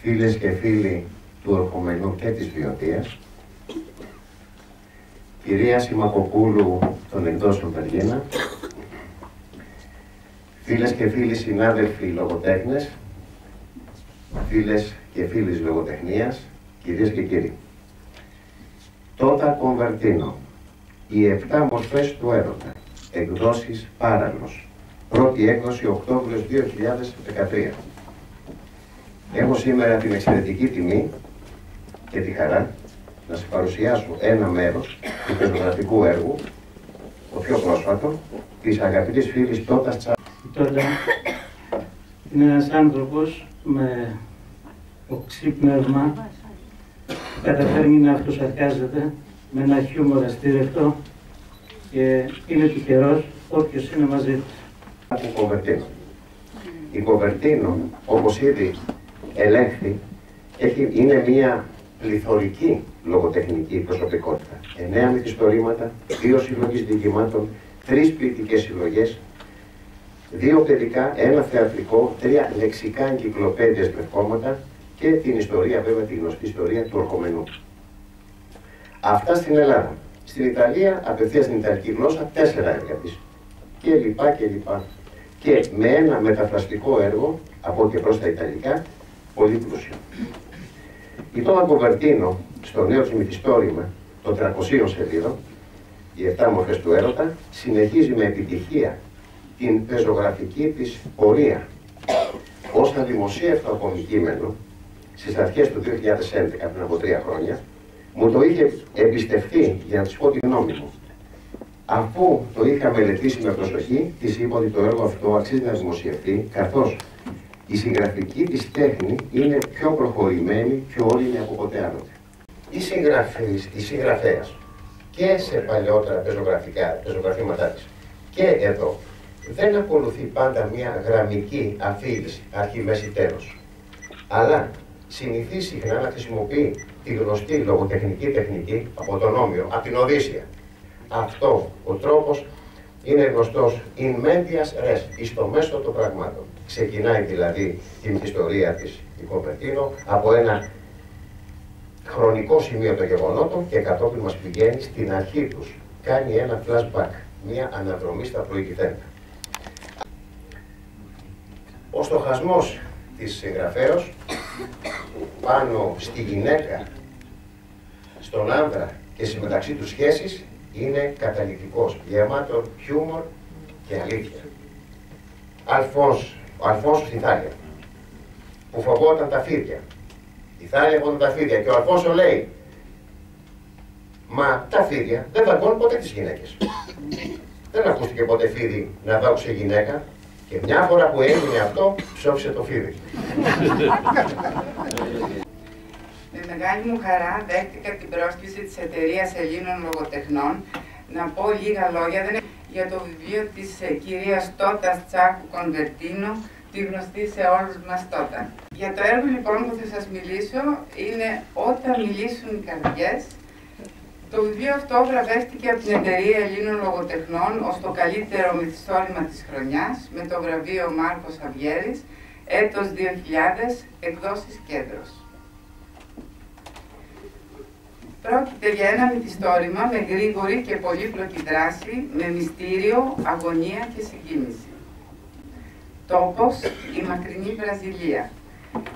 Φίλες και φίλοι του Ορχομενού και της Βιωτίας, κυρία Σιμακοπούλου των εκδόσεων Βεργίνα, φίλες και φίλοι συνάδελφοι λογοτέχνες, φίλες και φίλοι λογοτεχνίας, κυρίες και κύριοι. Τότα Κονβερτίνο, οι 7 μορφές του έρωτα, εκδόσεις Πάραλος, πρώτη έκδοση Οκτώβριος 2013. Έχω σήμερα την εξαιρετική τιμή και τη χαρά να σας παρουσιάσω ένα μέρος του πεζογραφικού έργου, το πιο πρόσφατο, της αγαπητής φίλης Τότας Τσάκου. Η Τότα είναι ένας άνθρωπος με οξύπνευμα που καταφέρνει να αυτοσαρκάζεται με ένα χιούμορ αστήρευτο και είναι τυχερός όποιος είναι μαζί του. Κονβερτίνο. Η Κονβερτίνο, όπως ήδη ελέγχθη, είναι μια πληθωρική λογοτεχνική προσωπικότητα. 9 μυθιστορήματα, 2 συλλογές διηγημάτων, 3 ποιητικές συλλογές, 2 παιδικά, 1 θεατρικό, 3 λεξικά εγκυκλοπαίδειες με κόμματα και την ιστορία, βέβαια τη γνωστή ιστορία του Ορχομενού. Αυτά στην Ελλάδα. Στην Ιταλία, απευθείας στην Ιταλική γλώσσα, 4 έργα της. Και λοιπά και λοιπά. Και με ένα μεταφραστικό έργο, από και προς τα Ιταλικά, πολύ πλούσιο. Η Τότα Κονβερτίνο, στο νέο της μυθιστόρημα των 300 σελίδων, οι 7 μορφές του έρωτα, συνεχίζει με επιτυχία την πεζογραφική της πορεία. Ως αδημοσίευτο ακόμη κείμενο, στις αρχές του 2011, πριν από 3 χρόνια, μου το είχε εμπιστευτεί για να της πω τη γνώμη μου. Αφού το είχα μελετήσει με προσοχή, της είπα ότι το έργο αυτό αξίζει να δημοσιευτεί, καθώς η συγγραφική της τέχνη είναι πιο προχωρημένη και όριμη από ποτέ άλλοτε. Η συγγραφέας και σε παλαιότερα πεζογραφήματά της και εδώ δεν ακολουθεί πάντα μια γραμμική αφήγηση, αρχή, μέση, τέλος, αλλά συνηθίζει συχνά να χρησιμοποιεί τη γνωστή λογοτεχνική τεχνική από τον Όμηρο, από την Οδύσσεια. Αυτό ο τρόπος είναι γνωστός in medias res, εις το μέσο των πραγμάτων. Ξεκινάει δηλαδή την ιστορία της η Κονβερτίνο από ένα χρονικό σημείο των γεγονότων και κατόπιν μας πηγαίνει στην αρχή τους. Κάνει ένα flashback, μια αναδρομή στα προηγηθέντα. Ο στοχασμός της συγγραφέως πάνω στη γυναίκα, στον άνδρα και στις μεταξύ τους σχέσεις είναι καταλυτικός, γεμάτο χιούμορ και αλήθεια. Ο Αλφόνσο στη Θάλια, που φοβόταν τα φίδια. Η Θάλια φοβόταν τα φίδια και ο Αλφόνσο λέει, μα τα φίδια δεν δαγκώνουν ποτέ τις γυναίκες. Δεν ακούστηκε ποτέ φίδι να δάουξε γυναίκα και μια φορά που έγινε αυτό, ψόφισε το φίδι. Με μεγάλη μου χαρά δέχτηκα την πρόσκληση της Εταιρείας Ελλήνων Λογοτεχνών να πω λίγα λόγια για το βιβλίο της κυρίας Τότας Τσάκου Κονβερτίνο, τη γνωστή σε όλους μας Τότα. Για το έργο λοιπόν που θα σας μιλήσω είναι «Όταν μιλήσουν οι καρδιές». Το βιβλίο αυτό βραβεύτηκε από την Εταιρεία Ελλήνων Λογοτεχνών ως το καλύτερο μυθιστόρημα της χρονιάς με το βραβείο Μάρκος Αβιέρης, έτος 2000, εκδόσεις Κέντρος. Πρόκειται για ένα μυθιστόρημα με γρήγορη και πολύπλοκη δράση, με μυστήριο, αγωνία και συγκίνηση. Τόπος, η μακρινή Βραζιλία.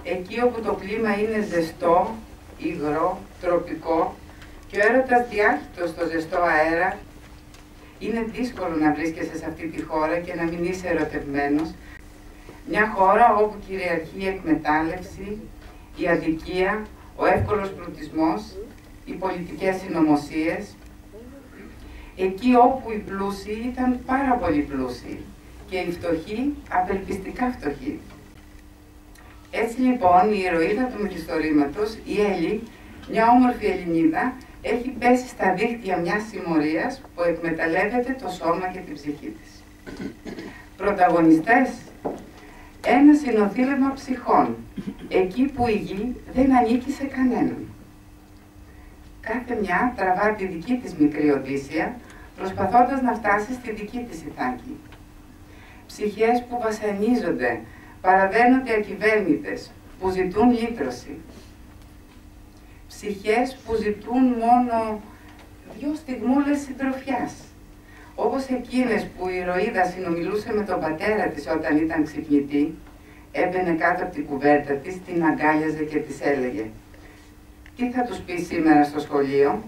Εκεί όπου το κλίμα είναι ζεστό, υγρό, τροπικό και ο έρωτας διάχυτος στο ζεστό αέρα, είναι δύσκολο να βρίσκεσαι σε αυτή τη χώρα και να μην είσαι ερωτευμένος. Μια χώρα όπου κυριαρχεί η εκμετάλλευση, η αδικία, ο εύκολος πλουτισμός, οι πολιτικές συνωμοσίες, εκεί όπου οι πλούσιοι ήταν πάρα πολύ πλούσιοι και οι φτωχοί απελπιστικά φτωχοί. Έτσι λοιπόν η ηρωίδα του μυθιστορήματος, η Έλλη, μια όμορφη Ελληνίδα, έχει πέσει στα δίχτυα μιας συμμορίας που εκμεταλλεύεται το σώμα και την ψυχή της. Πρωταγωνιστές, ένα συνοθήλευμα ψυχών, εκεί που η γη δεν ανήκει σε κανέναν. Κάθε κάθε μια τραβά τη δική της μικρή Οδύσσεια, προσπαθώντας να φτάσει στη δική της Ηθάκη. Ψυχές που βασανίζονται, παραδένονται ακυβέρνητες, που ζητούν λύτρωση. Ψυχές που ζητούν μόνο 2 στιγμούλες συντροφιάς, όπως εκείνες που η ηρωίδα συνομιλούσε με τον πατέρα της όταν ήταν ξυπνητή, έμπαινε κάτω από την κουβέρτα της, την αγκάλιαζε και της έλεγε «Τι θα τους πει σήμερα στο σχολείο?»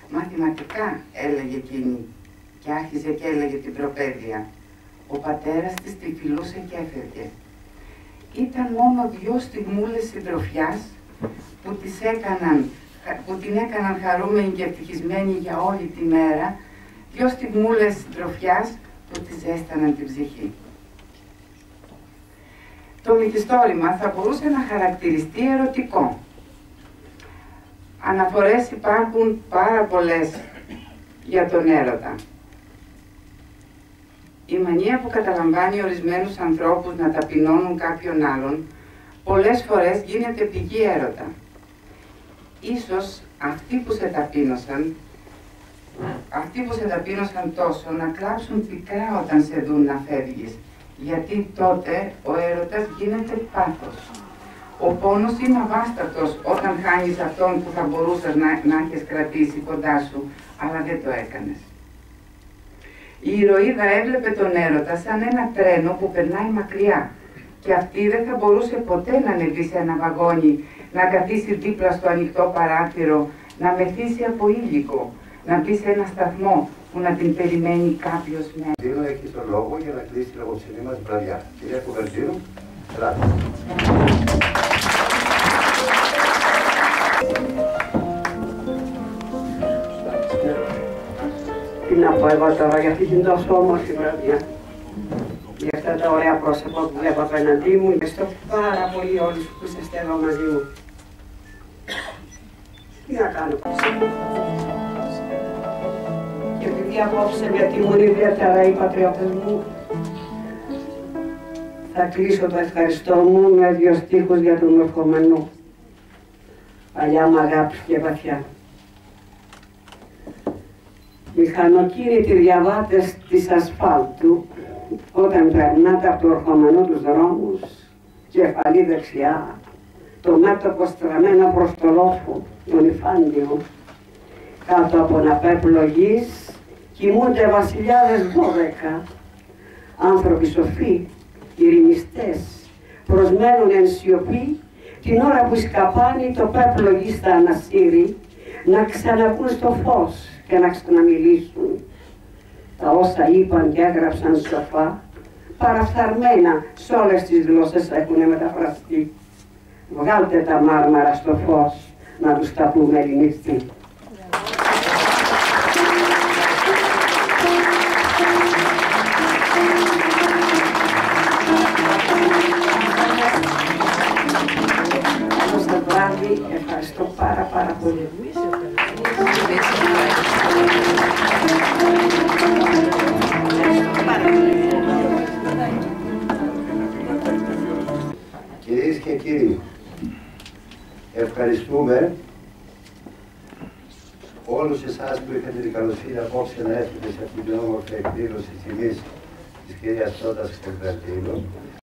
«Μαθηματικά», έλεγε εκείνη, και άρχιζε και έλεγε την προπαίδεια. Ο πατέρας της τη φιλούσε και έφευγε. Ήταν μόνο 2 στιγμούλες συντροφιάς που την έκαναν χαρούμενη και ευτυχισμένη για όλη τη μέρα, 2 στιγμούλες συντροφιάς που της ζέσταναν την ψυχή. Το μυθιστόρημα θα μπορούσε να χαρακτηριστεί ερωτικό. Αναφορές υπάρχουν πάρα πολλές για τον έρωτα. Η μανία που καταλαμβάνει ορισμένους ανθρώπους να ταπεινώνουν κάποιον άλλον, πολλές φορές γίνεται πηγή έρωτα. Ίσως αυτοί που σε ταπείνωσαν τόσο να κλάψουν πικρά όταν σε δουν να φεύγεις, γιατί τότε ο έρωτας γίνεται πάθος. Ο πόνος είναι αβάστατος όταν χάνεις αυτόν που θα μπορούσες να έχεις κρατήσει κοντά σου, αλλά δεν το έκανες. Η ηρωίδα έβλεπε τον έρωτα σαν ένα τρένο που περνάει μακριά και αυτή δεν θα μπορούσε ποτέ να ανεβεί σε ένα βαγόνι, να καθίσει δίπλα στο ανοιχτό παράθυρο, να μεθύσει από ήλικο, να μπει σε ένα σταθμό που να την περιμένει κάποιος μέσα. Δίνω έχει τον λόγο για να κλείσει τη λογοψηφή μας βραδιά. Κυρία Κουβερτζίου, ελάτε. Τι να πω εγώ τώρα για αυτή την τόσο όμορφη βραδιά. Για αυτά τα ωραία πρόσωπα που βλέπω απέναντί μου. Ευχαριστώ πάρα πολύ όλους που είσαστε εδώ μαζί μου. Τι να κάνω. Και επειδή απόψε με τιμούν ιδιαίτερα οι πατριώτες μου, θα κλείσω το ευχαριστώ μου με 2 στίχους για τον Μορφωμενό. Παλιά μ' αγάπησε βαθιά. Μηχανοκίνητοι διαβάτες της ασφάλτου, όταν περνάτε από το Ορχομενό τους δρόμους, κεφαλή δεξιά, το μέτωπο στραμμένο προς το λόφο, τον Ιφάντιο, κάτω από ένα πέπλο γης, κοιμούνται βασιλιάδες 12, άνθρωποι σοφοί, ειρηνιστές, προσμένουν εν σιωπή την ώρα που η σκαπάνη το πέπλο γης θα ανασύρει, να ξαναβγούν στο φως και να ξαναμιλήσουν. Τα όσα είπαν και έγραψαν σοφά, παραφθαρμένα σε όλες τις γλώσσες έχουν μεταφραστεί. Βγάλτε τα μάρμαρα στο φως, να τους τα πούμε ελληνιστή. Αυτό το βράδυ ευχαριστώ πάρα πολύ. Κυρίες και κύριοι, ευχαριστούμε όλους εσάς που είχατε την καλοσύνη απόψε να έρθετε σε αυτήν την όμορφη εκδήλωση τιμής της κυρίας Τότας Κωνσταντίνου.